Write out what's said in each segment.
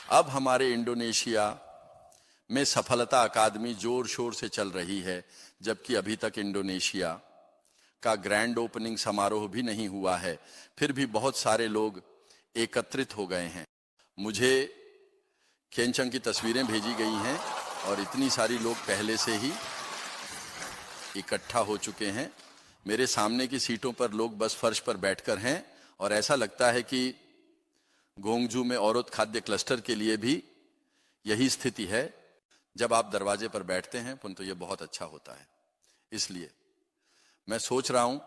अब हमारे इंडोनेशिया में सफलता अकादमी जोर शोर से चल रही है, जबकि अभी तक इंडोनेशिया का ग्रैंड ओपनिंग समारोह भी नहीं हुआ है। फिर भी बहुत सारे लोग एकत्रित हो गए हैं। मुझे केनचंग की तस्वीरें भेजी गई हैं और इतनी सारी लोग पहले से ही इकट्ठा हो चुके हैं। मेरे सामने की सीटों पर लोग बस फर्श पर बैठकर हैं और ऐसा लगता है कि गोंगजू में औरत खाद्य क्लस्टर के लिए भी यही स्थिति है। जब आप दरवाजे पर बैठते हैं तो ये बहुत अच्छा होता है। इसलिए मैं सोच रहा हूं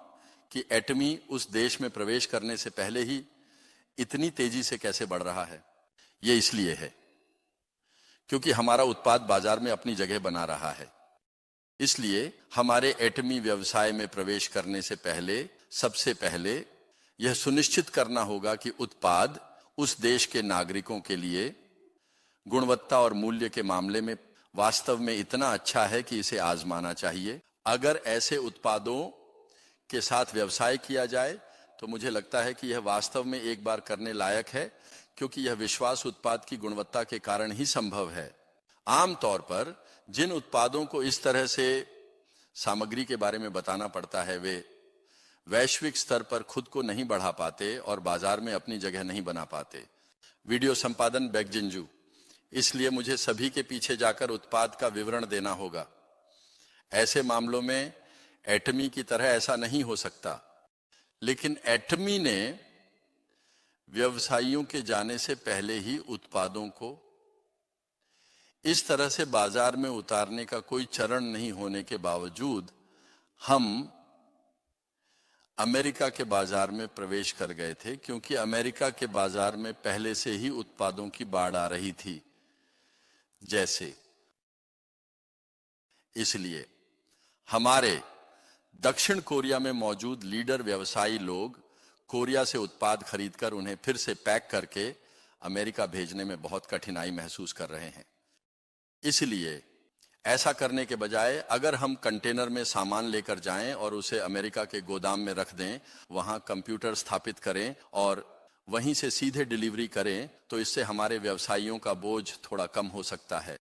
कि एटमी उस देश में प्रवेश करने से पहले ही इतनी तेजी से कैसे बढ़ रहा है। ये इसलिए है क्योंकि हमारा उत्पाद बाजार में अपनी जगह बना रहा है। इसलिए हमारे एटमी व्यवसाय में प्रवेश करने से पहले सबसे पहले यह सुनिश्चित करना होगा कि उत्पाद उस देश के नागरिकों के लिए गुणवत्ता और मूल्य के मामले में वास्तव में इतना अच्छा है कि इसे आजमाना चाहिए। अगर ऐसे उत्पादों के साथ व्यवसाय किया जाए तो मुझे लगता है कि यह वास्तव में एक बार करने लायक है, क्योंकि यह विश्वास उत्पाद की गुणवत्ता के कारण ही संभव है। आमतौर पर जिन उत्पादों को इस तरह से सामग्री के बारे में बताना पड़ता है वे वैश्विक स्तर पर खुद को नहीं बढ़ा पाते और बाजार में अपनी जगह नहीं बना पाते। वीडियो संपादन बैकजिंजू, इसलिए मुझे सभी के पीछे जाकर उत्पाद का विवरण देना होगा। ऐसे मामलों में एटमी की तरह ऐसा नहीं हो सकता, लेकिन एटमी ने व्यवसायियों के जाने से पहले ही उत्पादों को इस तरह से बाजार में उतारने का कोई चरण नहीं होने के बावजूद हम अमेरिका के बाजार में प्रवेश कर गए थे, क्योंकि अमेरिका के बाजार में पहले से ही उत्पादों की बाढ़ आ रही थी जैसे। इसलिए हमारे दक्षिण कोरिया में मौजूद लीडर व्यवसायी लोग कोरिया से उत्पाद खरीदकर उन्हें फिर से पैक करके अमेरिका भेजने में बहुत कठिनाई महसूस कर रहे हैं। इसलिए ऐसा करने के बजाय अगर हम कंटेनर में सामान लेकर जाएं और उसे अमेरिका के गोदाम में रख दें, वहां कंप्यूटर स्थापित करें और वहीं से सीधे डिलीवरी करें, तो इससे हमारे व्यवसायियों का बोझ थोड़ा कम हो सकता है।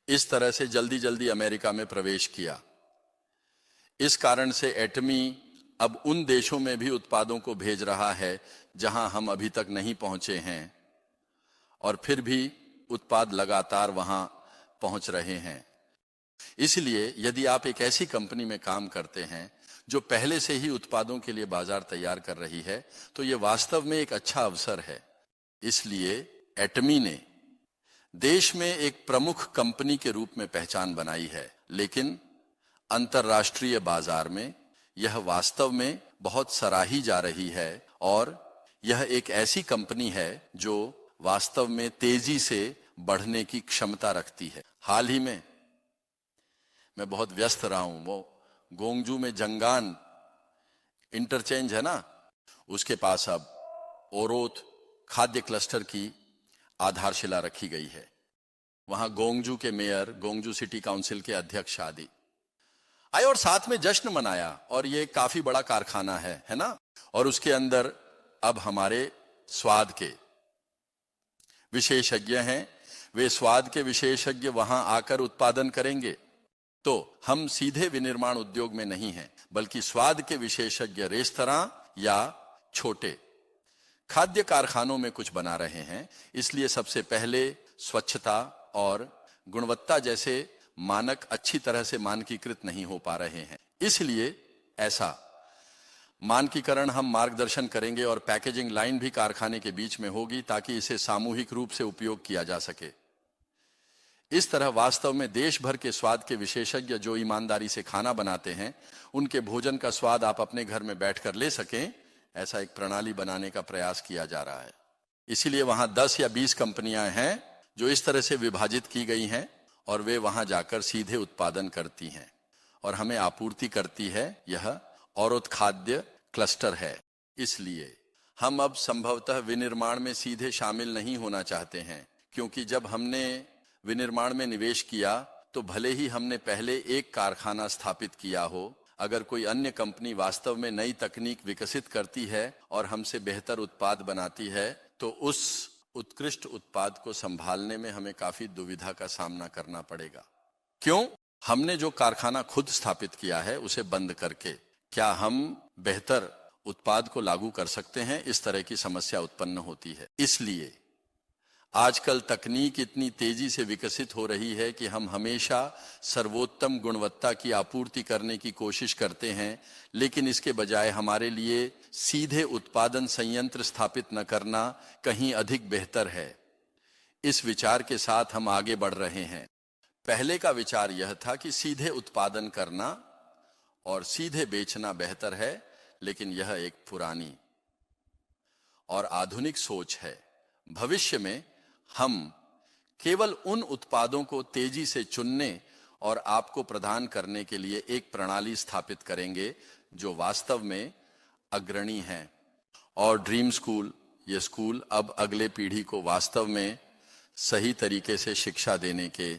इस तरह से जल्दी जल्दी अमेरिका में प्रवेश किया। इस कारण से एटमी अब उन देशों में भी उत्पादों को भेज रहा है जहां हम अभी तक नहीं पहुंचे हैं, और फिर भी उत्पाद लगातार वहां पहुंच रहे हैं। इसलिए यदि आप एक ऐसी कंपनी में काम करते हैं जो पहले से ही उत्पादों के लिए बाजार तैयार कर रही है, तो यह वास्तव में एक अच्छा अवसर है। इसलिए एटमी ने देश में एक प्रमुख कंपनी के रूप में पहचान बनाई है, लेकिन अंतर्राष्ट्रीय बाजार में यह वास्तव में बहुत सराही जा रही है और यह एक ऐसी कंपनी है जो वास्तव में तेजी से बढ़ने की क्षमता रखती है। हाल ही में मैं बहुत व्यस्त रहा हूं। वो गोंगजू में जंगान इंटरचेंज है ना, उसके पास अब ओरोथ खाद्य क्लस्टर की आधारशिला रखी गई है। वहां गोंगजू के मेयर, गोंगजू सिटी काउंसिल के अध्यक्ष आदि आए और साथ में जश्न मनाया। और ये काफी बड़ा कारखाना है ना। और उसके अंदर अब हमारे स्वाद के विशेषज्ञ हैं। वे स्वाद के विशेषज्ञ वहां आकर उत्पादन करेंगे। तो हम सीधे विनिर्माण उद्योग में नहीं हैं, बल्कि स्वाद के विशेषज्ञ रेस्तरां या छोटे खाद्य कारखानों में कुछ बना रहे हैं। इसलिए सबसे पहले स्वच्छता और गुणवत्ता जैसे मानक अच्छी तरह से मानकीकृत नहीं हो पा रहे हैं। इसलिए ऐसा मानकीकरण हम मार्गदर्शन करेंगे और पैकेजिंग लाइन भी कारखाने के बीच में होगी, ताकि इसे सामूहिक रूप से उपयोग किया जा सके। इस तरह वास्तव में देश भर के स्वाद के विशेषज्ञ जो ईमानदारी से खाना बनाते हैं, उनके भोजन का स्वाद आप अपने घर में बैठकर ले सकें, ऐसा एक प्रणाली बनाने का प्रयास किया जा रहा है। इसीलिए वहां 10 या 20 कंपनियां हैं जो इस तरह से विभाजित की गई हैं और वे वहां जाकर सीधे उत्पादन करती हैं और हमें आपूर्ति करती है। यह औरत खाद्य क्लस्टर है। इसलिए हम अब संभवतः विनिर्माण में सीधे शामिल नहीं होना चाहते हैं, क्योंकि जब हमने विनिर्माण में निवेश किया तो भले ही हमने पहले एक कारखाना स्थापित किया हो, अगर कोई अन्य कंपनी वास्तव में नई तकनीक विकसित करती है और हमसे बेहतर उत्पाद बनाती है, तो उस उत्कृष्ट उत्पाद को संभालने में हमें काफी दुविधा का सामना करना पड़ेगा। क्यों? हमने जो कारखाना खुद स्थापित किया है उसे बंद करके क्या हम बेहतर उत्पाद को लागू कर सकते हैं? इस तरह की समस्या उत्पन्न होती है। इसलिए आजकल तकनीक इतनी तेजी से विकसित हो रही है कि हम हमेशा सर्वोत्तम गुणवत्ता की आपूर्ति करने की कोशिश करते हैं, लेकिन इसके बजाय हमारे लिए सीधे उत्पादन संयंत्र स्थापित न करना कहीं अधिक बेहतर है। इस विचार के साथ हम आगे बढ़ रहे हैं। पहले का विचार यह था कि सीधे उत्पादन करना और सीधे बेचना बेहतर है, लेकिन यह एक पुरानी और आधुनिक सोच है। भविष्य में हम केवल उन उत्पादों को तेजी से चुनने और आपको प्रदान करने के लिए एक प्रणाली स्थापित करेंगे जो वास्तव में अग्रणी है। और ड्रीम स्कूल, ये स्कूल अब अगले पीढ़ी को वास्तव में सही तरीके से शिक्षा देने के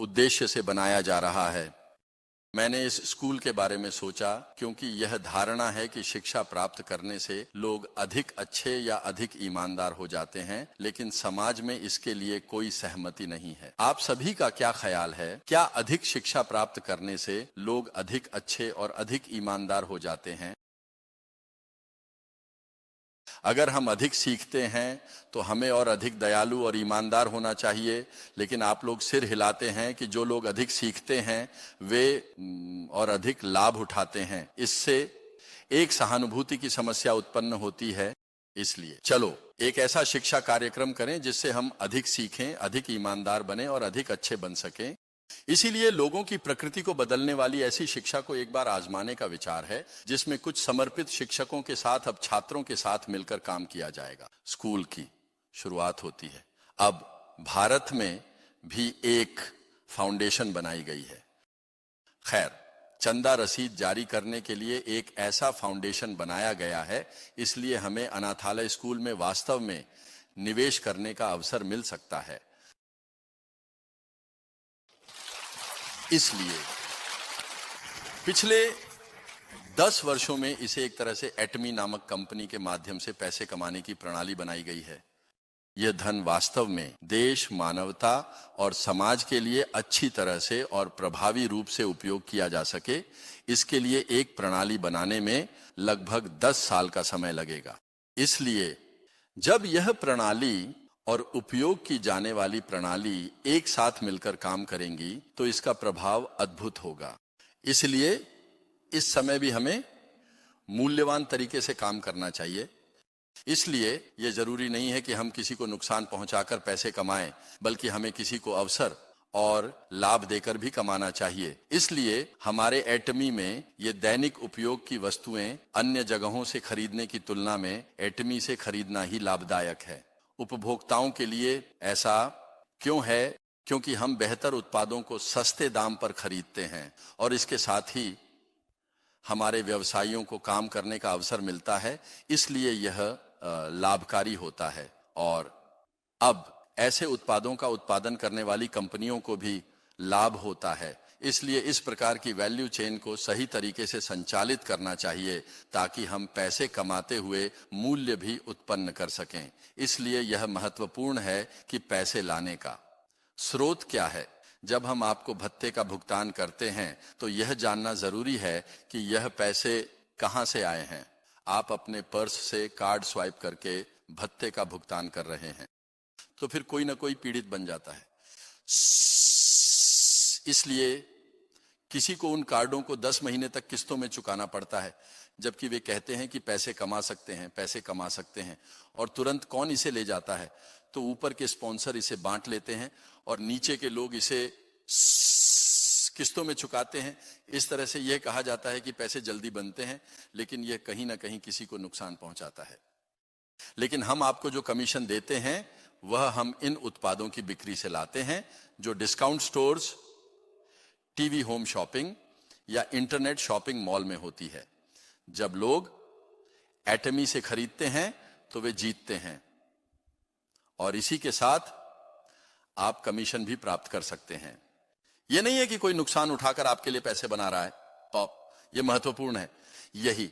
उद्देश्य से बनाया जा रहा है। मैंने इस स्कूल के बारे में सोचा क्योंकि यह धारणा है कि शिक्षा प्राप्त करने से लोग अधिक अच्छे या अधिक ईमानदार हो जाते हैं, लेकिन समाज में इसके लिए कोई सहमति नहीं है। आप सभी का क्या ख्याल है? क्या अधिक शिक्षा प्राप्त करने से लोग अधिक अच्छे और अधिक ईमानदार हो जाते हैं? अगर हम अधिक सीखते हैं तो हमें और अधिक दयालु और ईमानदार होना चाहिए, लेकिन आप लोग सिर हिलाते हैं कि जो लोग अधिक सीखते हैं वे और अधिक लाभ उठाते हैं। इससे एक सहानुभूति की समस्या उत्पन्न होती है। इसलिए चलो एक ऐसा शिक्षा कार्यक्रम करें जिससे हम अधिक सीखें, अधिक ईमानदार बने और अधिक अच्छे बन सकें। इसीलिए लोगों की प्रकृति को बदलने वाली ऐसी शिक्षा को एक बार आजमाने का विचार है, जिसमें कुछ समर्पित शिक्षकों के साथ अब छात्रों के साथ मिलकर काम किया जाएगा। स्कूल की शुरुआत होती है। अब भारत में भी एक फाउंडेशन बनाई गई है। खैर, चंदा रसीद जारी करने के लिए एक ऐसा फाउंडेशन बनाया गया है, इसलिए हमें अनाथालय स्कूल में वास्तव में निवेश करने का अवसर मिल सकता है। इसलिए पिछले 10 वर्षों में इसे एक तरह से एटमी नामक कंपनी के माध्यम से पैसे कमाने की प्रणाली बनाई गई है। यह धन वास्तव में देश, मानवता और समाज के लिए अच्छी तरह से और प्रभावी रूप से उपयोग किया जा सके, इसके लिए एक प्रणाली बनाने में लगभग 10 साल का समय लगेगा। इसलिए जब यह प्रणाली और उपयोग की जाने वाली प्रणाली एक साथ मिलकर काम करेंगी तो इसका प्रभाव अद्भुत होगा। इसलिए इस समय भी हमें मूल्यवान तरीके से काम करना चाहिए। इसलिए यह जरूरी नहीं है कि हम किसी को नुकसान पहुंचाकर पैसे कमाएं, बल्कि हमें किसी को अवसर और लाभ देकर भी कमाना चाहिए। इसलिए हमारे एटमी में ये दैनिक उपयोग की वस्तुएं अन्य जगहों से खरीदने की तुलना में एटमी से खरीदना ही लाभदायक है। उपभोक्ताओं के लिए ऐसा क्यों है? क्योंकि हम बेहतर उत्पादों को सस्ते दाम पर खरीदते हैं और इसके साथ ही हमारे व्यवसायियों को काम करने का अवसर मिलता है, इसलिए यह लाभकारी होता है। और अब ऐसे उत्पादों का उत्पादन करने वाली कंपनियों को भी लाभ होता है। इसलिए इस प्रकार की वैल्यू चेन को सही तरीके से संचालित करना चाहिए ताकि हम पैसे कमाते हुए मूल्य भी उत्पन्न कर सकें। इसलिए यह महत्वपूर्ण है कि पैसे लाने का स्रोत क्या है। जब हम आपको भत्ते का भुगतान करते हैं तो यह जानना जरूरी है कि यह पैसे कहां से आए हैं। आप अपने पर्स से कार्ड स्वाइप करके भत्ते का भुगतान कर रहे हैं तो फिर कोई ना कोई पीड़ित बन जाता है। इसलिए किसी को उन कार्डों को 10 महीने तक किस्तों में चुकाना पड़ता है, जबकि वे कहते हैं कि पैसे कमा सकते हैं, पैसे कमा सकते हैं। और तुरंत कौन इसे ले जाता है? तो ऊपर के स्पॉन्सर इसे बांट लेते हैं और नीचे के लोग इसे किस्तों में चुकाते हैं। इस तरह से यह कहा जाता है कि पैसे जल्दी बनते हैं, लेकिन यह कहीं ना कहीं किसी को नुकसान पहुंचाता है। लेकिन हम आपको जो कमीशन देते हैं वह हम इन उत्पादों की बिक्री से लाते हैं जो discount stores, TV home shopping या इंटरनेट शॉपिंग मॉल में होती है। जब लोग एटमी से खरीदते हैं तो वे जीतते हैं और इसी के साथ आप कमीशन भी प्राप्त कर सकते हैं। यह नहीं है कि कोई नुकसान उठाकर आपके लिए पैसे बना रहा है। तो यह महत्वपूर्ण है। यही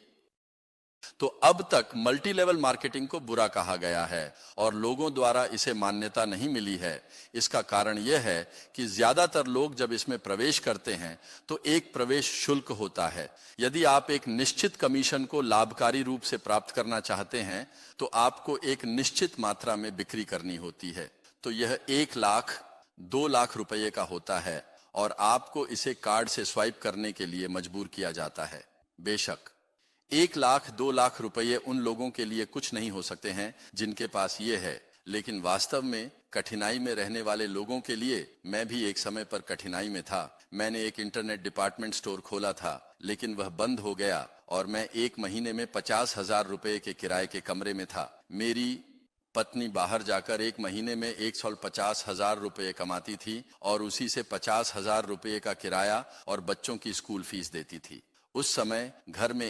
तो अब तक मल्टी लेवल मार्केटिंग को बुरा कहा गया है और लोगों द्वारा इसे मान्यता नहीं मिली है। इसका कारण यह है कि ज्यादातर लोग जब इसमें प्रवेश करते हैं तो एक प्रवेश शुल्क होता है। यदि आप एक निश्चित कमीशन को लाभकारी रूप से प्राप्त करना चाहते हैं तो आपको एक निश्चित मात्रा में बिक्री करनी होती है। तो यह 1 लाख 2 लाख रुपए का होता है और आपको इसे कार्ड से स्वाइप करने के लिए मजबूर किया जाता है। बेशक 1 लाख 2 लाख रुपए उन लोगों के लिए कुछ नहीं हो सकते हैं जिनके पास ये है, लेकिन वास्तव में कठिनाई में रहने वाले लोगों के लिए मैं भी एक समय पर कठिनाई में था। मैंने एक इंटरनेट डिपार्टमेंट स्टोर खोला था, लेकिन वह बंद हो गया और मैं 1 महीने में 50,000 रुपए के किराए के कमरे में था। मेरी पत्नी बाहर जाकर 1 महीने में 150,000 रुपए कमाती थी और उसी से 50,000 रुपए का किराया और बच्चों की स्कूल फीस देती थी। उस समय घर में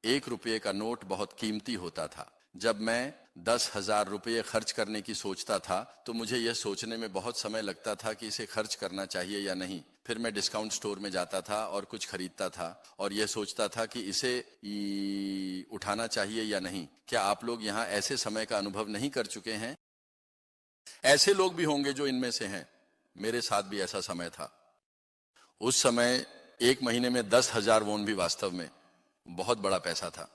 एक रुपये का नोट बहुत कीमती होता था। जब मैं 10,000 रुपये खर्च करने की सोचता था तो मुझे यह सोचने में बहुत समय लगता था कि इसे खर्च करना चाहिए या नहीं। फिर मैं डिस्काउंट स्टोर में जाता था और कुछ खरीदता था और यह सोचता था कि इसे उठाना चाहिए या नहीं। क्या आप लोग यहाँ ऐसे समय का अनुभव नहीं कर चुके हैं? ऐसे लोग भी होंगे जो इनमें से हैं। मेरे साथ भी ऐसा समय था। उस समय 1 महीने में 10,000 वोन भी वास्तव में बहुत बड़ा पैसा था।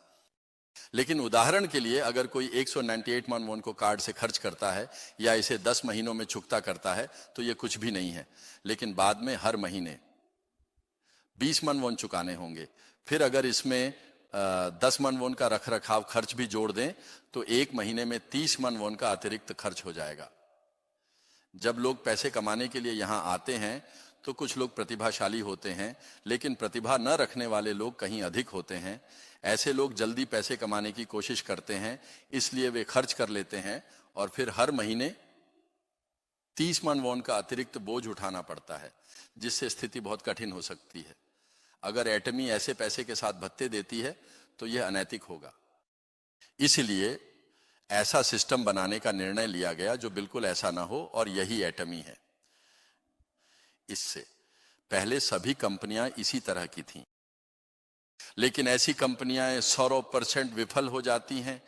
लेकिन उदाहरण के लिए अगर कोई 198 मन वोन को कार्ड से खर्च करता है या इसे 10 महीनों में चुकता करता है तो यह कुछ भी नहीं है। लेकिन बाद में हर महीने 20 मन वोन चुकाने होंगे। फिर अगर इसमें 10 मन वोन का रख रखाव खर्च भी जोड़ दें तो 1 महीने में 30 मन वोन का अतिरिक्त खर्च हो जाएगा। जब लोग पैसे कमाने के लिए यहाँ आते हैं तो कुछ लोग प्रतिभाशाली होते हैं, लेकिन प्रतिभा न रखने वाले लोग कहीं अधिक होते हैं। ऐसे लोग जल्दी पैसे कमाने की कोशिश करते हैं, इसलिए वे खर्च कर लेते हैं और फिर हर महीने 30 मन वोन का अतिरिक्त बोझ उठाना पड़ता है, जिससे स्थिति बहुत कठिन हो सकती है। अगर एटमी ऐसे पैसे के साथ भत्ते देती है तो यह अनैतिक होगा। इसलिए ऐसा सिस्टम बनाने का निर्णय लिया गया जो बिल्कुल ऐसा ना हो, और यही एटमी है। इससे पहले सभी कंपनियां इसी तरह की थीं, लेकिन ऐसी कंपनियां 100% विफल हो जाती हैं।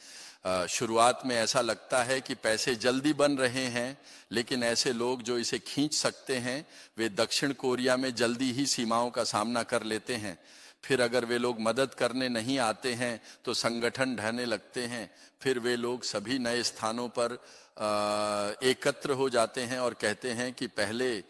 शुरुआत में ऐसा लगता है कि पैसे जल्दी बन रहे हैं, लेकिन ऐसे लोग जो इसे खींच सकते हैं वे दक्षिण कोरिया में जल्दी ही सीमाओं का सामना कर लेते हैं। फिर अगर वे लोग मदद करने नहीं आते हैं तो संगठन ढहने लगते हैं। फिर वे लोग सभी नए स्थानों पर एकत्र हो जाते हैं और कहते हैं कि पहले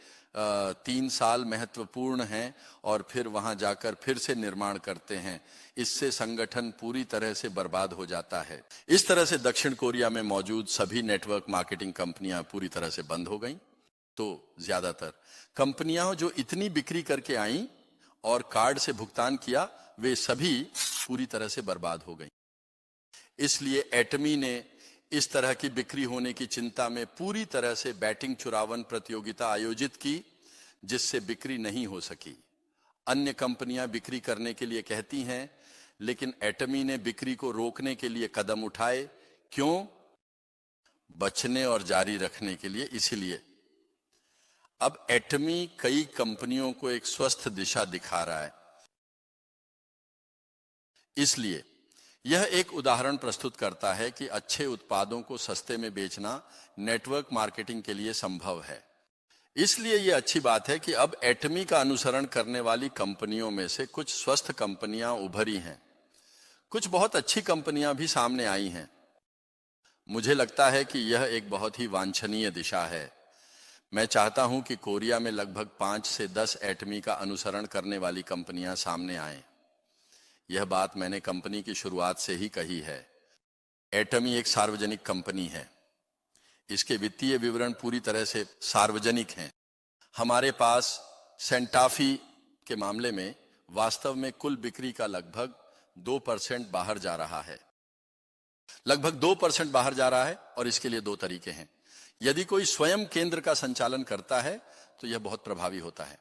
3 साल महत्वपूर्ण हैं और फिर वहां जाकर फिर से निर्माण करते हैं। इससे संगठन पूरी तरह से बर्बाद हो जाता है। इस तरह से दक्षिण कोरिया में मौजूद सभी नेटवर्क मार्केटिंग कंपनियां पूरी तरह से बंद हो गईं। तो ज्यादातर कंपनियां जो इतनी बिक्री करके आईं और कार्ड से भुगतान किया, वे सभी पूरी तरह से बर्बाद हो गईं। इसलिए एटमी ने इस तरह की बिक्री होने की चिंता में पूरी तरह से बैटिंग चुरावन प्रतियोगिता आयोजित की, जिससे बिक्री नहीं हो सकी। अन्य कंपनियां बिक्री करने के लिए कहती हैं, लेकिन एटमी ने बिक्री को रोकने के लिए कदम उठाए। क्यों? बचने और जारी रखने के लिए। इसीलिए अब एटमी कई कंपनियों को एक स्वस्थ दिशा दिखा रहा है। इसलिए यह एक उदाहरण प्रस्तुत करता है कि अच्छे उत्पादों को सस्ते में बेचना नेटवर्क मार्केटिंग के लिए संभव है। इसलिए यह अच्छी बात है कि अब एटमी का अनुसरण करने वाली कंपनियों में से कुछ स्वस्थ कंपनियां उभरी हैं। कुछ बहुत अच्छी कंपनियां भी सामने आई हैं। मुझे लगता है कि यह एक बहुत ही वांछनीय दिशा है। मैं चाहता हूं कि कोरिया में लगभग 5 से 10 एटमी का अनुसरण करने वाली कंपनियां सामने आएं। यह बात मैंने कंपनी की शुरुआत से ही कही है। एटमी एक सार्वजनिक कंपनी है। इसके वित्तीय विवरण पूरी तरह से सार्वजनिक हैं। हमारे पास सेंटाफी के मामले में वास्तव में कुल बिक्री का लगभग 2% बाहर जा रहा है। लगभग 2% बाहर जा रहा है, और इसके लिए 2 तरीके हैं। यदि कोई स्वयं केंद्र का संचालन करता है तो यह बहुत प्रभावी होता है।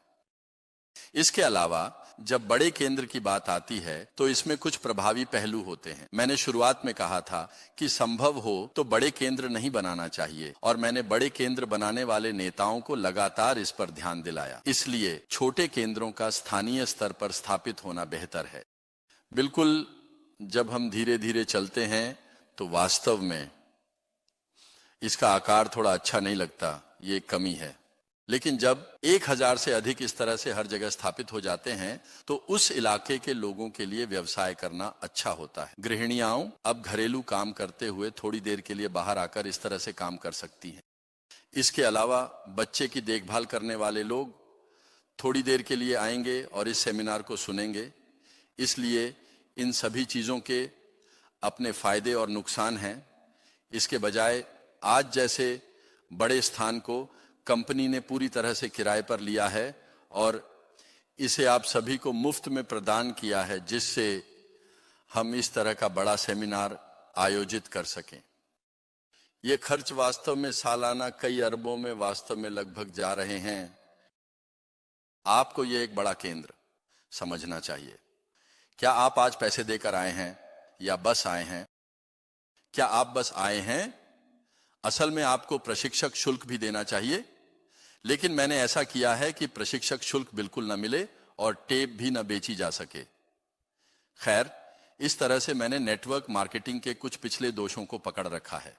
इसके अलावा जब बड़े केंद्र की बात आती है तो इसमें कुछ प्रभावी पहलू होते हैं। मैंने शुरुआत में कहा था कि संभव हो तो बड़े केंद्र नहीं बनाना चाहिए, और मैंने बड़े केंद्र बनाने वाले नेताओं को लगातार इस पर ध्यान दिलाया। इसलिए छोटे केंद्रों का स्थानीय स्तर पर स्थापित होना बेहतर है। बिल्कुल जब हम धीरे धीरे चलते हैं तो वास्तव में इसका आकार थोड़ा अच्छा नहीं लगता, ये एक कमी है। लेकिन जब 1000 से अधिक इस तरह से हर जगह स्थापित हो जाते हैं तो उस इलाके के लोगों के लिए व्यवसाय करना अच्छा होता है। गृहिणियां अब घरेलू काम करते हुए थोड़ी देर के लिए बाहर आकर इस तरह से काम कर सकती हैं। इसके अलावा बच्चे की देखभाल करने वाले लोग थोड़ी देर के लिए आएंगे और इस सेमिनार को सुनेंगे। इसलिए इन सभी चीज़ों के अपने फायदे और नुकसान हैं। इसके बजाय आज जैसे बड़े स्थान को कंपनी ने पूरी तरह से किराए पर लिया है और इसे आप सभी को मुफ्त में प्रदान किया है, जिससे हम इस तरह का बड़ा सेमिनार आयोजित कर सकें। ये खर्च वास्तव में सालाना कई अरबों में वास्तव में लगभग जा रहे हैं। आपको ये एक बड़ा केंद्र समझना चाहिए। क्या आप आज पैसे देकर आए हैं या बस आए हैं? क्या आप बस आए हैं? असल में आपको प्रशिक्षक शुल्क भी देना चाहिए, लेकिन मैंने ऐसा किया है कि प्रशिक्षक शुल्क बिल्कुल न मिले और टेप भी न बेची जा सके। खैर, इस तरह से मैंने नेटवर्क मार्केटिंग के कुछ पिछले दोषों को पकड़ रखा है।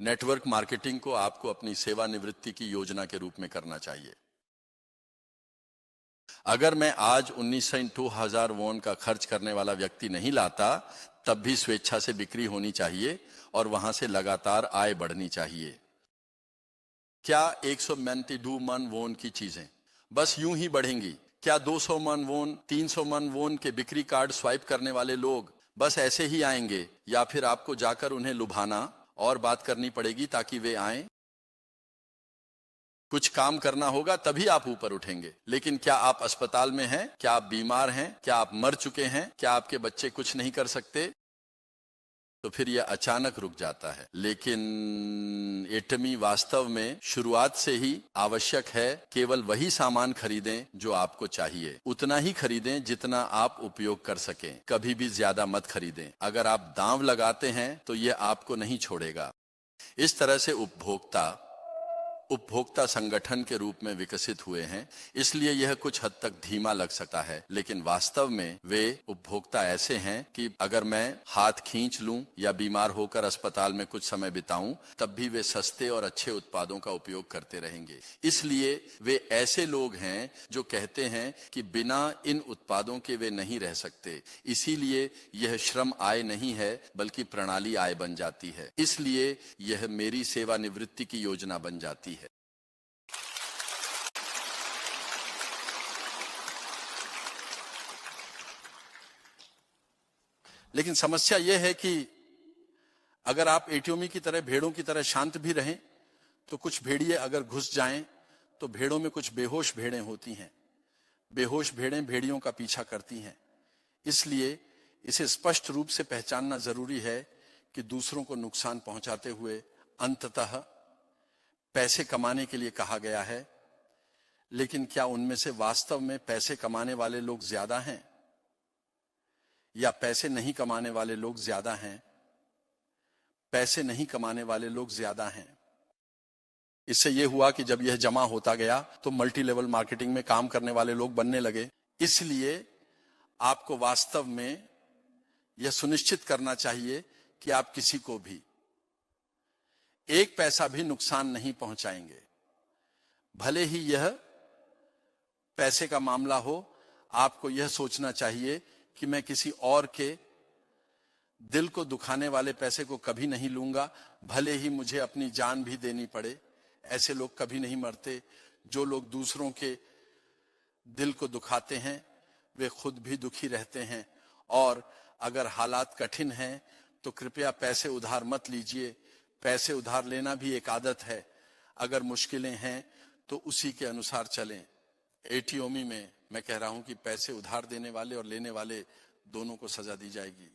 नेटवर्क मार्केटिंग को आपको अपनी सेवानिवृत्ति की योजना के रूप में करना चाहिए। अगर मैं आज 1900-2000 वॉन का खर्च करने वाला व्यक्ति नहीं लाता, तब भी स्वेच्छा से बिक्री होनी चाहिए और वहां से लगातार आय बढ़नी चाहिए। क्या 192 मन वोन की चीजें बस यूं ही बढ़ेंगी? क्या 200 मन वोन, 300 मन वोन के बिक्री कार्ड स्वाइप करने वाले लोग बस ऐसे ही आएंगे, या फिर आपको जाकर उन्हें लुभाना और बात करनी पड़ेगी ताकि वे आएं? कुछ काम करना होगा तभी आप ऊपर उठेंगे। लेकिन क्या आप अस्पताल में हैं? क्या आप बीमार हैं? क्या आप मर चुके हैं? क्या आपके बच्चे कुछ नहीं कर सकते? तो फिर यह अचानक रुक जाता है। लेकिन एटमी वास्तव में शुरुआत से ही आवश्यक है। केवल वही सामान खरीदें जो आपको चाहिए, उतना ही खरीदें जितना आप उपयोग कर सकें। कभी भी ज्यादा मत खरीदें। अगर आप दांव लगाते हैं तो यह आपको नहीं छोड़ेगा। इस तरह से उपभोक्ता संगठन के रूप में विकसित हुए हैं। इसलिए यह कुछ हद तक धीमा लग सकता है, लेकिन वास्तव में वे उपभोक्ता ऐसे हैं कि अगर मैं हाथ खींच लूं या बीमार होकर अस्पताल में कुछ समय बिताऊं, तब भी वे सस्ते और अच्छे उत्पादों का उपयोग करते रहेंगे। इसलिए वे ऐसे लोग हैं जो कहते हैं कि बिना इन उत्पादों के वे नहीं रह सकते। इसीलिए यह श्रम आय नहीं है, बल्कि प्रणाली आय बन जाती है। इसलिए यह मेरी सेवानिवृत्ति की योजना बन जाती है। लेकिन समस्या यह है कि अगर आप एटियोमी की तरह भेड़ों की तरह शांत भी रहें, तो कुछ भेड़िए अगर घुस जाएं तो भेड़ों में कुछ बेहोश भेड़ें होती हैं। बेहोश भेड़ें भेड़ियों का पीछा करती हैं। इसलिए इसे स्पष्ट रूप से पहचानना जरूरी है कि दूसरों को नुकसान पहुंचाते हुए अंततः पैसे कमाने के लिए कहा गया है। लेकिन क्या उनमें से वास्तव में पैसे कमाने वाले लोग ज्यादा हैं या पैसे नहीं कमाने वाले लोग ज्यादा हैं? पैसे नहीं कमाने वाले लोग ज्यादा हैं। इससे यह हुआ कि जब यह जमा होता गया तो मल्टी लेवल मार्केटिंग में काम करने वाले लोग बनने लगे। इसलिए आपको वास्तव में यह सुनिश्चित करना चाहिए कि आप किसी को भी एक पैसा भी नुकसान नहीं पहुंचाएंगे। भले ही यह पैसे का मामला हो, आपको यह सोचना चाहिए कि मैं किसी और के दिल को दुखाने वाले पैसे को कभी नहीं लूंगा, भले ही मुझे अपनी जान भी देनी पड़े। ऐसे लोग कभी नहीं मरते। जो लोग दूसरों के दिल को दुखाते हैं वे खुद भी दुखी रहते हैं। और अगर हालात कठिन हैं तो कृपया पैसे उधार मत लीजिए। पैसे उधार लेना भी एक आदत है। अगर मुश्किलें हैं तो उसी के अनुसार चलें। एटीओमी में मैं कह रहा हूं कि पैसे उधार देने वाले और लेने वाले दोनों को सजा दी जाएगी।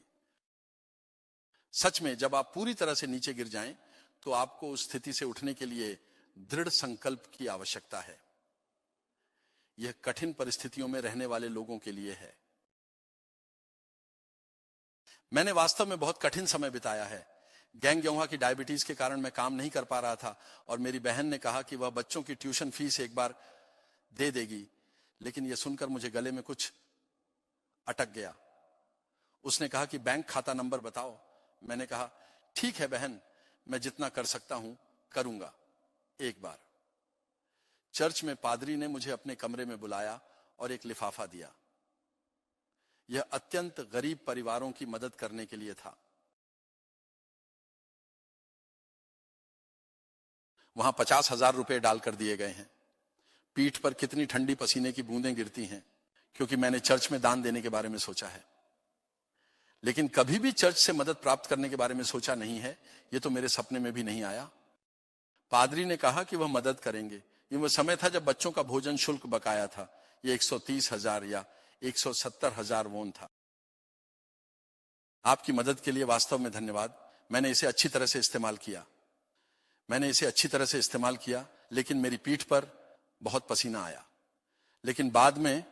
सच में जब आप पूरी तरह से नीचे गिर जाएं तो आपको उस स्थिति से उठने के लिए दृढ़ संकल्प की आवश्यकता है। यह कठिन परिस्थितियों में रहने वाले लोगों के लिए है। मैंने वास्तव में बहुत कठिन समय बिताया है। गैंगयोंहा की डायबिटीज के कारण मैं काम नहीं कर पा रहा था और मेरी बहन ने कहा कि वह बच्चों की ट्यूशन फीस एक बार दे देगी। लेकिन यह सुनकर मुझे गले में कुछ अटक गया। उसने कहा कि बैंक खाता नंबर बताओ। मैंने कहा ठीक है बहन, मैं जितना कर सकता हूं करूंगा। एक बार चर्च में पादरी ने मुझे अपने कमरे में बुलाया और एक लिफाफा दिया। यह अत्यंत गरीब परिवारों की मदद करने के लिए था। वहां 50,000 रुपए डालकर दिए गए हैं। पीठ पर कितनी ठंडी पसीने की बूंदें गिरती हैं, क्योंकि मैंने चर्च में दान देने के बारे में सोचा है, लेकिन कभी भी चर्च से मदद प्राप्त करने के बारे में सोचा नहीं है। यह तो मेरे सपने में भी नहीं आया। पादरी ने कहा कि वह मदद करेंगे। ये वह समय था जब बच्चों का भोजन शुल्क बकाया था। ये 130,000 या 170,000 वोन था। आपकी मदद के लिए वास्तव में धन्यवाद। मैंने इसे अच्छी तरह से इस्तेमाल किया, लेकिन मेरी पीठ पर बहुत पसीना आया। लेकिन बाद में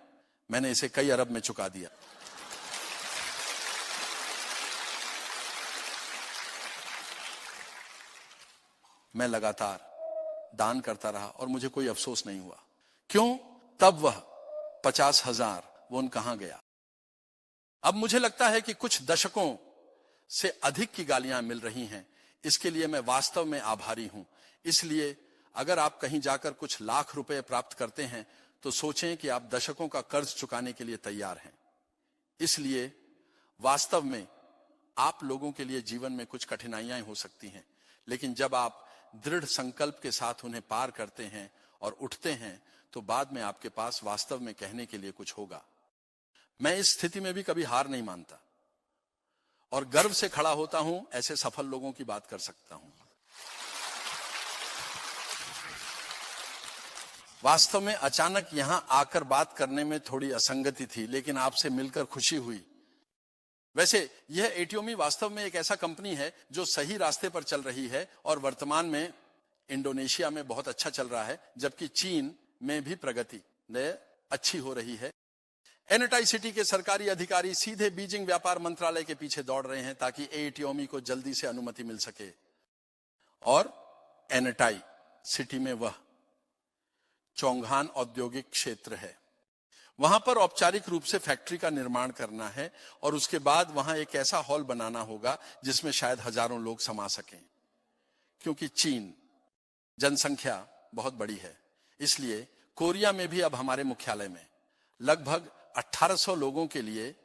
मैंने इसे कई अरब में चुका दिया। मैं लगातार दान करता रहा और मुझे कोई अफसोस नहीं हुआ। क्यों? तब वह 50,000 वोन कहां गया? अब मुझे लगता है कि कुछ दशकों से अधिक की गालियां मिल रही हैं। इसके लिए मैं वास्तव में आभारी हूं। इसलिए अगर आप कहीं जाकर कुछ लाख रुपए प्राप्त करते हैं तो सोचें कि आप दशकों का कर्ज चुकाने के लिए तैयार हैं। इसलिए वास्तव में आप लोगों के लिए जीवन में कुछ कठिनाइयां हो सकती हैं, लेकिन जब आप दृढ़ संकल्प के साथ उन्हें पार करते हैं और उठते हैं तो बाद में आपके पास वास्तव में कहने के लिए कुछ होगा। मैं इस स्थिति में भी कभी हार नहीं मानता और गर्व से खड़ा होता हूं। ऐसे सफल लोगों की बात कर सकता हूं। वास्तव में अचानक यहां आकर बात करने में थोड़ी असंगति थी, लेकिन आपसे मिलकर खुशी हुई। वैसे यह एटियोमी वास्तव में एक ऐसा कंपनी है जो सही रास्ते पर चल रही है और वर्तमान में इंडोनेशिया में बहुत अच्छा चल रहा है, जबकि चीन में भी प्रगति अच्छी हो रही है। एनटाई सिटी के सरकारी अधिकारी सीधे बीजिंग व्यापार मंत्रालय के पीछे दौड़ रहे हैं ताकि एटियोमी को जल्दी से अनुमति मिल सके। और एनटाई सिटी में वह चोंगहान औद्योगिक क्षेत्र है। वहां पर औपचारिक रूप से फैक्ट्री का निर्माण करना है और उसके बाद वहां एक ऐसा हॉल बनाना होगा जिसमें शायद हजारों लोग समा सकें। क्योंकि चीन जनसंख्या बहुत बड़ी है, इसलिए कोरिया में भी अब हमारे मुख्यालय में लगभग 1800 लोगों के लिए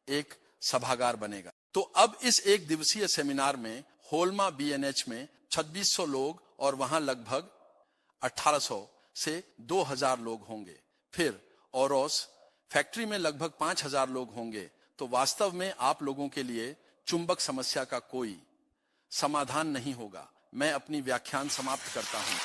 एक सभागार बनेगा। तो अब इस एक दिवसीय सेमिनार में होलमा बीएनएच में 2600 लोग और वहां लगभग 1800 से 2000 लोग होंगे। फिर ओरोस फैक्ट्री में लगभग 5000 लोग होंगे। तो वास्तव में आप लोगों के लिए चुंबक समस्या का कोई समाधान नहीं होगा। मैं अपनी व्याख्यान समाप्त करता हूं।